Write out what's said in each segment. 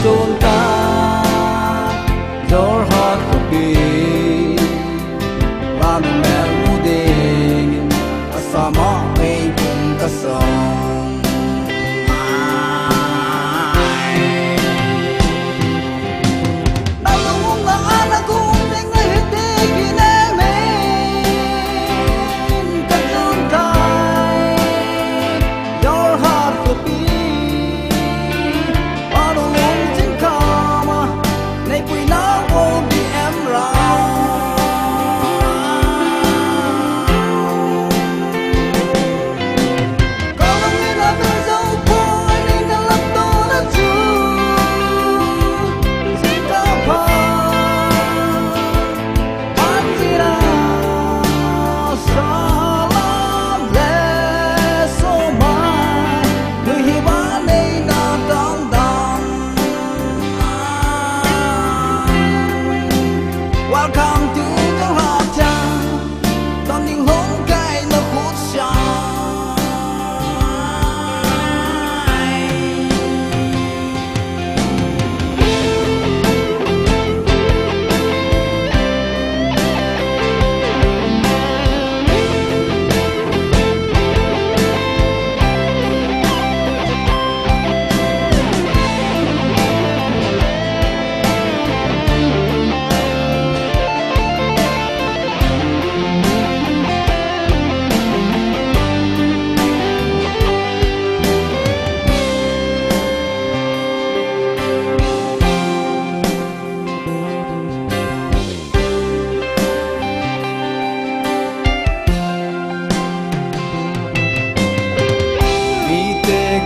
zon ta your heart could be la no mel muding asama main kung kasong nalung na ana kung ngay hitigin Welcome to the hot town. Tao những hôn cái nó hút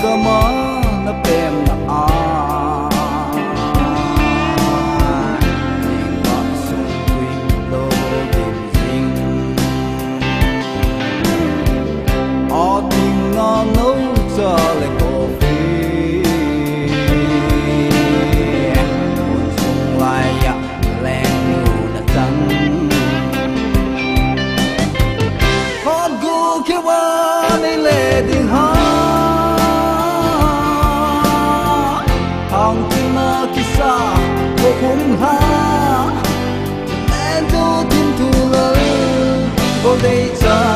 cơ mó nó bèm là nhìn ngọn sông quy lô tìm dinh ở tìm ngon nấu cho lại cổ phí buồn sông lại dặm len nụ đã trắng hot gu kia qua đây lệ tình hot ang tina kisah ko kung ha and do tin tu lo ko dei cha